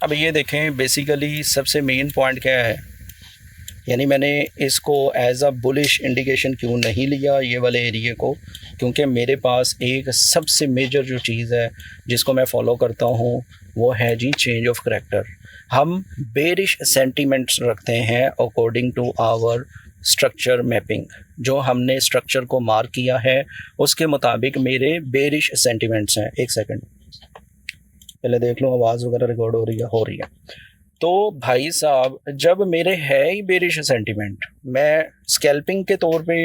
अब ये देखें, बेसिकली सबसे मेन पॉइंट क्या है, यानी मैंने इसको एज अ बुलिश इंडिकेशन क्यों नहीं लिया ये वाले एरिया को, क्योंकि मेरे पास एक सबसे मेजर जो चीज़ है जिसको मैं फॉलो करता हूँ वो है जी चेंज ऑफ करैक्टर। हम बेरिश सेंटीमेंट्स रखते हैं according to our structure mapping. जो हमने स्ट्रक्चर को मार्क किया है उसके मुताबिक मेरे बेरिश सेंटीमेंट्स हैं। एक सेकंड पहले देख लो आवाज़ वगैरह रिकॉर्ड हो रही है। तो भाई साहब, जब मेरे है ही बेरिश सेंटीमेंट, मैं स्कैल्पिंग के तौर पे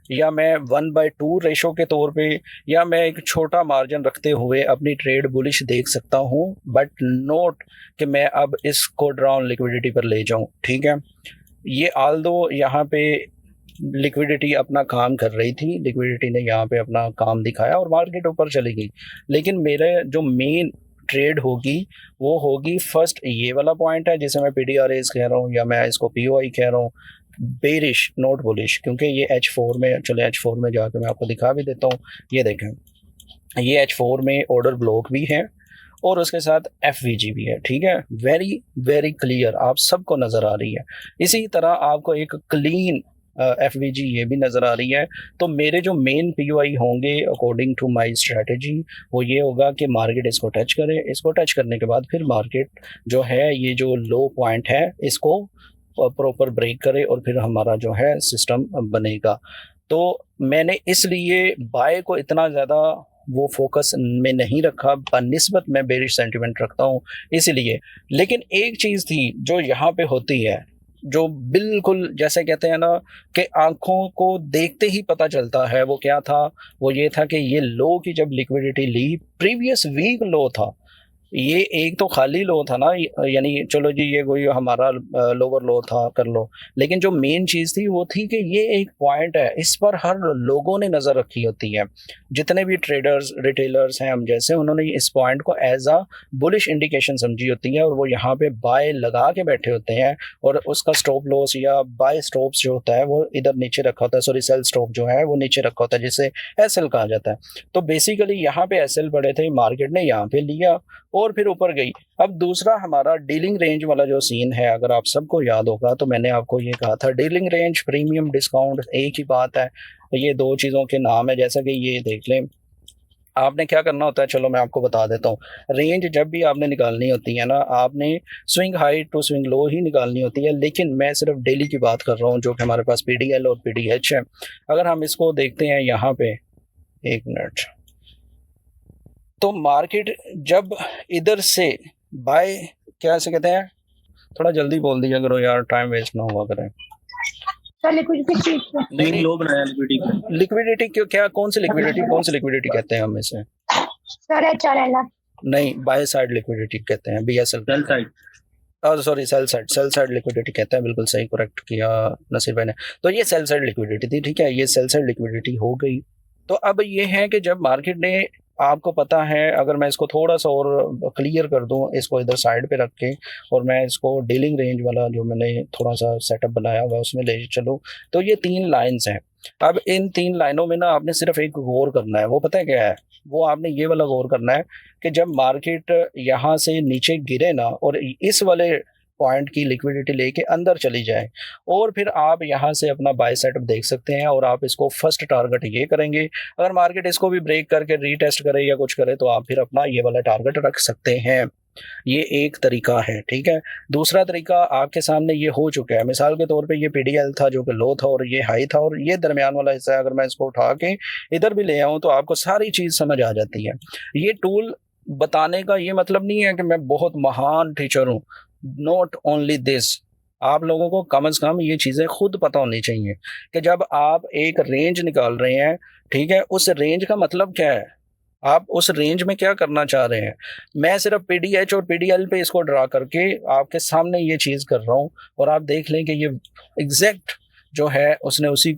या मैं 1/2 रेशो के तौर पे या मैं एक छोटा मार्जिन रखते हुए अपनी ट्रेड बुलिश देख सकता हूँ, बट नोट कि मैं अब इसको ड्राउन लिक्विडिटी पर ले जाऊँ। ठीक है, ये आल्दो यहाँ पे लिक्विडिटी अपना काम कर रही थी, लिक्विडिटी ने यहाँ पे अपना काम दिखाया और मार्केट ऊपर चली गई, लेकिन मेरे जो मेन ट्रेड होगी वो होगी फर्स्ट ये वाला पॉइंट है जिसे मैं PDRAs कह रहा हूँ या मैं इसको POI कह रहा हूँ, बेरिश नोट बुलिश, क्योंकि ये H4 में, चले H4 में जाकर मैं आपको दिखा भी देता हूँ। ये देखें, ये H4 में ऑर्डर ब्लॉक भी है और उसके साथ FVG भी है। ठीक है, वेरी वेरी क्लियर आप सबको नज़र आ रही है। इसी तरह आपको एक क्लीन FVG ये भी नज़र आ रही है। तो मेरे जो मेन POI होंगे अकॉर्डिंग टू माय स्ट्रेटजी वो ये होगा कि मार्केट इसको टच करे, इसको टच करने के बाद फिर मार्केट जो है ये जो लो पॉइंट है इसको प्रॉपर ब्रेक करे और फिर हमारा जो है सिस्टम बनेगा। तो मैंने इसलिए बाय को इतना ज़्यादा वो फोकस में नहीं रखा, बनिस्बत मैं बेरिश सेंटिमेंट रखता हूँ इसलिए। लेकिन एक चीज़ थी जो यहाँ पे होती है, जो बिल्कुल जैसे कहते हैं ना कि आंखों को देखते ही पता चलता है, वो क्या था, वो ये था कि ये लो की जब लिक्विडिटी ली, प्रीवियस वीक लो था ये, एक तो खाली लो था ना, यानी चलो जी ये कोई हमारा लोअर लो था कर लो, लेकिन जो मेन चीज़ थी वो थी कि ये एक पॉइंट है, इस पर हर लोगों ने नज़र रखी होती है, जितने भी ट्रेडर्स रिटेलर्स हैं हम जैसे, उन्होंने इस पॉइंट को एज अ बुलिश इंडिकेशन समझी होती है और वो यहाँ पे बाय लगा के बैठे होते हैं और उसका स्टॉप लॉस या बाय स्टॉप्स जो होता है वो इधर नीचे रखा होता है, सॉरी सेल स्टॉप जो है वो नीचे रखा होता है जिसे SL कहा जाता है। तो बेसिकली यहाँ पे SL पड़े थे, मार्केट ने यहाँ पे लिया और फिर ऊपर गई। अब दूसरा हमारा डीलिंग रेंज वाला जो सीन है, अगर आप सबको याद होगा तो मैंने आपको ये कहा था डीलिंग रेंज प्रीमियम डिस्काउंट एक ही बात है, ये दो चीज़ों के नाम है। जैसा कि ये देख लें, आपने क्या करना होता है, चलो मैं आपको बता देता हूँ। रेंज जब भी आपने निकालनी होती है ना, आपने swing high to swing low ही निकालनी होती है, लेकिन मैं सिर्फ डेली की बात कर रहा हूँ जो कि हमारे पास PDL और PDH है। अगर हम इसको देखते हैं यहाँ पे, एक मिनट, तो मार्केट जब इधर से बाय, क्या से कहते हैं, थोड़ा जल्दी बोल दिया करो यार, टाइम वेस्ट ना हुआ करे। नहीं लो बनाया लिक्विडिटी। लिक्विडिटी क्यों, क्या कौन सी लिक्विडिटी कहते हैं हम इसे? सर HRL नहीं, बाय साइड लिक्विडिटी कहते हैं, BSL sell side, sorry sell side liquidity कहते हैं। बिल्कुल सही करेक्ट किया नसीर भाई ने। तो ये सेल साइड लिक्विडिटी थी, ठीक है, ये सेल साइड लिक्विडिटी हो गई। तो अब ये है कि जब मार्केट ने, आपको पता है, अगर मैं इसको थोड़ा सा और क्लियर कर दूं, इसको इधर साइड पे रख के और मैं इसको डीलिंग रेंज वाला जो मैंने थोड़ा सा सेटअप बनाया हुआ उसमें ले चलूँ, तो ये 3 लाइंस हैं। अब इन 3 लाइनों में ना आपने सिर्फ एक गौर करना है, वो पता है क्या है, वो आपने ये वाला गौर करना है कि जब मार्केट यहाँ से नीचे गिरे ना और इस वाले पॉइंट की लिक्विडिटी लेके अंदर चली जाए, और फिर आप यहाँ से अपना बाय सेटअप देख सकते हैं और आप इसको फर्स्ट टारगेट ये करेंगे। अगर मार्केट इसको भी ब्रेक करके रीटेस्ट करे या कुछ करे तो आप फिर अपना ये वाला टारगेट रख सकते हैं। ये एक तरीका है, ठीक है। दूसरा तरीका आपके सामने ये हो चुका है, मिसाल के तौर पे ये PDL था जो कि लो था और ये हाई था और ये दरमियान वाला हिस्सा है, अगर मैं इसको उठा के इधर भी ले आऊँ तो आपको सारी चीज़ समझ आ जाती है। ये टूल बताने का ये मतलब नहीं है कि मैं बहुत महान टीचर हूँ, नॉट ओनली दिस, आप लोगों को कम से कम ये चीज़ें खुद पता होनी चाहिए कि जब आप एक रेंज निकाल रहे हैं, ठीक है, उस रेंज का मतलब क्या है, आप उस रेंज में क्या करना चाह रहे हैं। मैं सिर्फ PDH और PDL पे इसको ड्रा करके आपके सामने ये चीज़ कर रहा हूँ और आप देख लें कि ये एग्जैक्ट जो है उसने उसी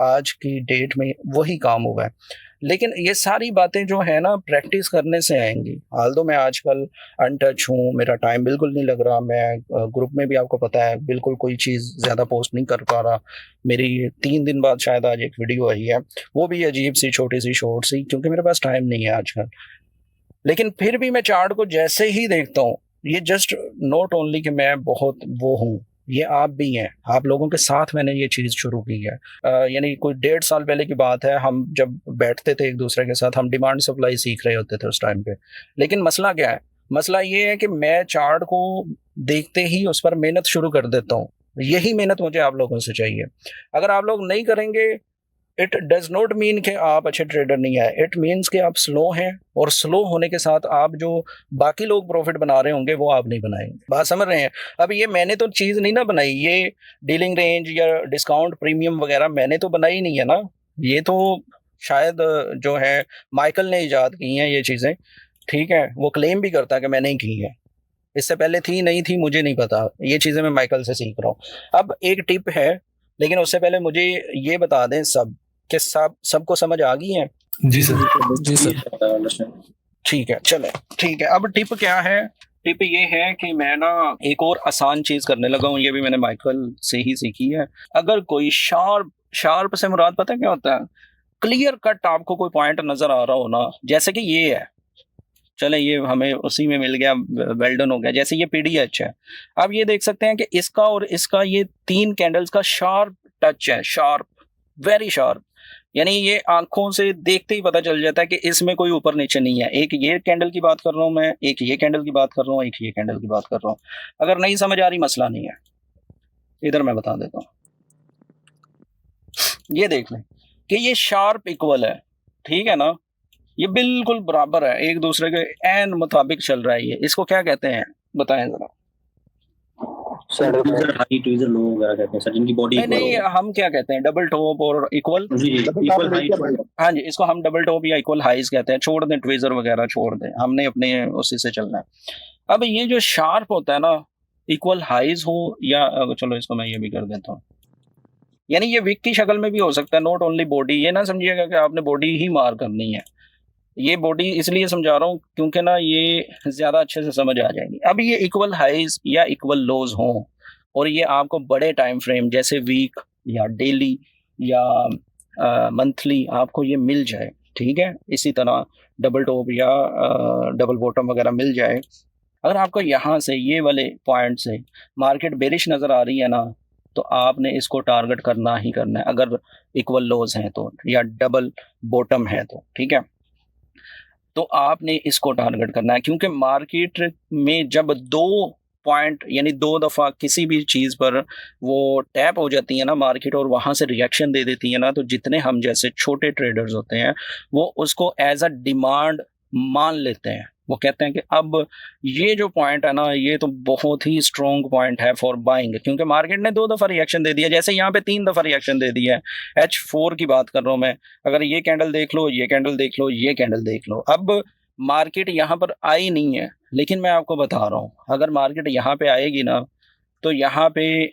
आज की डेट में वही काम हुआ है। लेकिन ये सारी बातें जो है ना प्रैक्टिस करने से आएंगी। हाल तो मैं आजकल अनटच हूँ, मेरा टाइम बिल्कुल नहीं लग रहा, मैं ग्रुप में भी आपको पता है बिल्कुल कोई चीज़ ज़्यादा पोस्ट नहीं कर पा रहा। मेरी 3 दिन बाद शायद आज एक वीडियो आई है, वो भी अजीब सी छोटी सी शॉर्ट सी, क्योंकि मेरे पास टाइम नहीं है आजकल। लेकिन फिर भी मैं चार्ट को जैसे ही देखता हूँ ये जस्ट नॉट ओनली कि मैं बहुत वो हूँ, ये आप भी हैं, आप लोगों के साथ मैंने ये चीज़ शुरू की है। यानी कोई 1.5 साल पहले की बात है, हम जब बैठते थे एक दूसरे के साथ, हम डिमांड सप्लाई सीख रहे होते थे उस टाइम पे। लेकिन मसला क्या है, मसला ये है कि मैं चार्ट को देखते ही उस पर मेहनत शुरू कर देता हूँ। यही मेहनत मुझे आप लोगों से चाहिए। अगर आप लोग नहीं करेंगे, इट डज नॉट मीन कि आप अच्छे ट्रेडर नहीं है, इट मीन्स कि आप स्लो हैं, और स्लो होने के साथ आप जो बाकी लोग प्रॉफिट बना रहे होंगे वो आप नहीं बनाएंगे। बात समझ रहे हैं? अब ये मैंने तो चीज़ नहीं ना बनाई, ये डीलिंग रेंज या डिस्काउंट प्रीमियम वगैरह मैंने तो बनाई नहीं है ना, ये तो शायद जो है माइकल ने इजाद की हैं ये चीज़ें। ठीक है, वो क्लेम भी करता है कि मैंने ही की है, इससे पहले थी नहीं थी मुझे नहीं पता, ये चीज़ें मैं माइकल से सीख रहा हूँ। अब एक टिप है, लेकिन उससे पहले मुझे ये बता दें सब कि सबको समझ आ गई है? जी सर। जी सर। ठीक है, चले ठीक है। अब टिप क्या है? टिप ये है कि मैं ना एक और आसान चीज़ करने लगा हूँ, ये भी मैंने माइकल से ही सीखी है। अगर कोई शार्प से मुराद पता है क्या होता है? क्लियर कट आपको कोई पॉइंट नजर आ रहा हो ना, जैसे कि ये है, चले ये हमें उसी में मिल गया, वेल डन हो गया। जैसे ये पीडीएच है, अब ये देख सकते हैं कि इसका और इसका ये 3 कैंडल्स का शार्प टच है, शार्प, वेरी शार्प। यानी ये आंखों से देखते ही पता चल जाता है कि इसमें कोई ऊपर नीचे नहीं है। एक ये कैंडल की बात कर रहा हूं मैं, एक ये कैंडल की बात कर रहा हूं, एक ये कैंडल की बात कर रहा हूं। अगर नहीं समझ आ रही, मसला नहीं है, इधर मैं बता देता हूं। ये देख लें कि ये शार्प इक्वल है, ठीक है ना, ये बिल्कुल बराबर है, एक दूसरे के एन मुताबिक चल रहा है। ये इसको क्या कहते हैं बताएं जरा? ट्वीजर हाई, ट्वीजर लो वगैरह कहते हैं सर, जिनकी बॉडी नहीं, हम क्या कहते हैं, डबल टॉप और इक्वल। जी इक्वल हाइट। हाँ जी, इसको हम डबल टॉप या इक्वल हाइज कहते हैं। छोड़ दें ट्वीजर वगैरह, छोड़ दें, हमने अपने उसी से चलना है। अब ये जो शार्प होता है ना, इक्वल हाइज हो या चलो इसको मैं ये भी कर देता हूँ, यानी ये विक की शक्ल में भी हो सकता है, नॉट ओनली बॉडी। ये ना समझिएगा कि आपने बॉडी ही मार करनी है, ये बॉडी इसलिए समझा रहा हूँ क्योंकि ना ये ज़्यादा अच्छे से समझ आ जाएगी। अब ये इक्वल हाइज या इक्वल लोज हों, और ये आपको बड़े टाइम फ्रेम जैसे वीक या डेली या मंथली आपको ये मिल जाए, ठीक है, इसी तरह डबल टॉप या डबल बॉटम वगैरह मिल जाए। अगर आपको यहाँ से ये वाले पॉइंट से मार्केट बेरिश नज़र आ रही है ना, तो आपने इसको टारगेट करना ही करना है, अगर इक्वल लोज हैं तो, या डबल बॉटम है तो, ठीक है, तो आपने इसको टारगेट करना है। क्योंकि मार्केट में जब 2 पॉइंट यानी 2 दफ़ा किसी भी चीज़ पर वो टैप हो जाती है ना मार्केट, और वहाँ से रिएक्शन दे देती है ना, तो जितने हम जैसे छोटे ट्रेडर्स होते हैं वो उसको एज अ डिमांड मान लेते हैं। वो कहते हैं कि अब ये जो पॉइंट है ना, ये तो बहुत ही स्ट्रॉन्ग पॉइंट है फॉर बाइंग, क्योंकि मार्केट ने 2 दफ़ा रिएक्शन दे दिया। जैसे यहाँ पे 3 दफ़ा रिएक्शन दे दिया है। H4 की बात कर रहा हूँ मैं, अगर ये कैंडल देख लो, ये कैंडल देख लो, ये कैंडल देख लो। अब मार्केट यहाँ पर आई नहीं है, लेकिन मैं आपको बता रहा हूँ, अगर मार्केट यहाँ पे आएगी ना, तो यहाँ पे,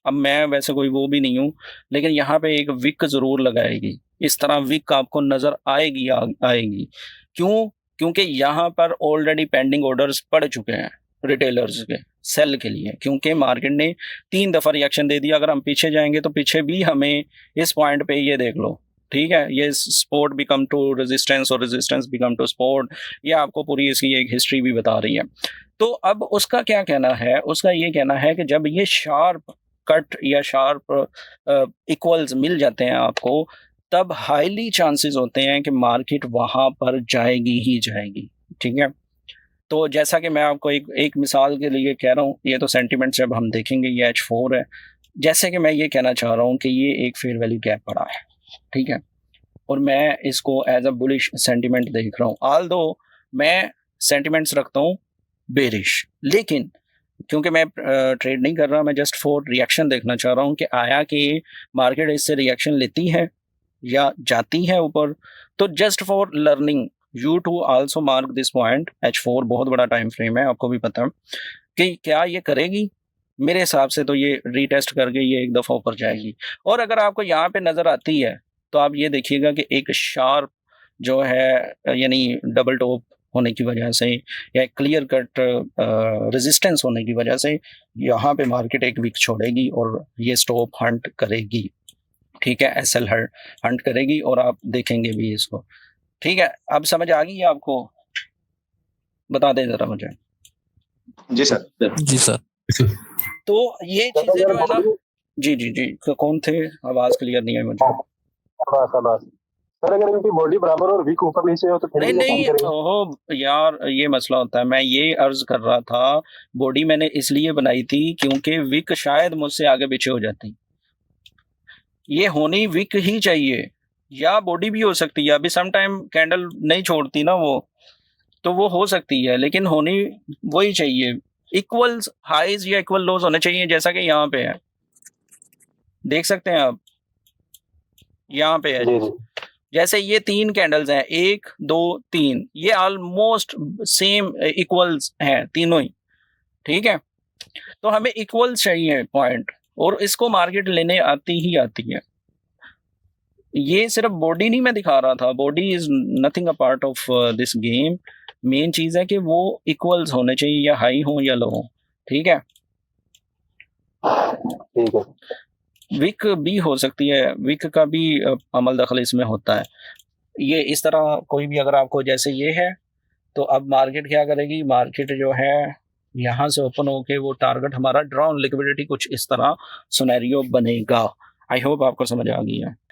अब मैं वैसे कोई वो भी नहीं हूँ, लेकिन यहाँ पे एक विक ज़रूर लगाएगी। इस तरह विक आपको नज़र आएगी आएगी। क्यों? क्योंकि यहाँ पर ऑलरेडी पेंडिंग ऑर्डर्स पड़ चुके हैं रिटेलर्स के सेल के लिए, क्योंकि मार्केट ने 3 दफ़ा रिएक्शन दे दिया। अगर हम पीछे जाएंगे तो पीछे भी हमें इस पॉइंट पे ये देख लो, ठीक है, ये सपोर्ट बिकम टू रेजिस्टेंस और रेजिस्टेंस बिकम टू सपोर्ट, ये आपको पूरी इसकी एक हिस्ट्री भी बता रही है। तो अब उसका क्या कहना है? उसका ये कहना है कि जब ये शार्प कट या शार्प इक्वल्स मिल जाते हैं आपको, तब हाईली चांसेस होते हैं कि मार्केट वहाँ पर जाएगी ही जाएगी, ठीक है। तो जैसा कि मैं आपको एक मिसाल के लिए कह रहा हूँ, ये तो सेंटिमेंट जब हम देखेंगे ये H4 है, जैसे कि मैं ये कहना चाह रहा हूँ कि ये एक फेयर वैल्यू गैप पड़ा है, ठीक है, और मैं इसको एज अ बुलिश सेंटिमेंट देख रहा हूँ। ऑल्दो मैं सेंटिमेंट्स रखता हूँ बेरिश, लेकिन क्योंकि मैं ट्रेड नहीं कर रहा, मैं जस्ट फॉर रिएक्शन देखना चाह रहा हूँ कि आया कि मार्केट इससे रिएक्शन लेती है या जाती है ऊपर। तो just for learning you to also mark this point, H4 बहुत बड़ा टाइम फ्रेम है, आपको भी पता है कि क्या ये करेगी। मेरे हिसाब से तो ये रीटेस्ट करके ये एक दफ़ा ऊपर जाएगी। और अगर आपको यहाँ पे नज़र आती है तो आप ये देखिएगा कि एक शार्प जो है, यानी डबल टॉप होने की वजह से या क्लियर कट रेजिस्टेंस होने की वजह से यहाँ पे मार्केट एक वीक छोड़ेगी और ये स्टॉप हंट करेगी, ठीक है, SL हंट करेगी, और आप देखेंगे भी इसको, ठीक है। अब समझ आ गई है आपको? बता दें ज़रा मुझे। जी सर। जी सर। तो ये चीजें जो है ना, जी जी जी, कौन थे? आवाज क्लियर नहीं है मुझे। शाबाश। सर अगर इनकी बॉडी बराबर और वीक ऊपर नीचे हो तो फिर नहीं भी ये काम नहीं, करेंगे? ओहो यार, ये मसला होता है। मैं ये अर्ज कर रहा था, बॉडी मैंने इसलिए बनाई थी क्योंकि विक शायद मुझसे आगे पीछे हो जाती। ये होनी विक ही चाहिए, या बॉडी भी हो सकती है। अभी सम टाइम कैंडल नहीं छोड़ती ना वो, तो वो हो सकती है, लेकिन होनी वही चाहिए। इक्वल हाईज या इक्वल लोज होने चाहिए, जैसा कि यहाँ पे है, देख सकते हैं आप, यहाँ पे है। जैसे ये 3 कैंडल्स हैं, 1 2 3, ये ऑलमोस्ट सेम इक्वल्स हैं तीनों ही, ठीक है। तो हमें इक्वल्स चाहिए पॉइंट, और इसको मार्केट लेने आती ही आती है। ये सिर्फ बॉडी नहीं मैं दिखा रहा था, body is nothing a part of this game. Main चीज है कि वो इक्वल्स होने चाहिए, या हाई हो या लो हो, ठीक है। ठीक है। विक भी हो सकती है, विक का भी अमल दखल इसमें होता है। ये इस तरह कोई भी, अगर आपको जैसे ये है, तो अब मार्केट क्या करेगी? मार्केट जो है यहाँ से ओपन होके वो टारगेट हमारा ड्रॉ ऑन लिक्विडिटी, कुछ इस तरह सिनेरियो बनेगा। आई होप आपको समझ आ गई है।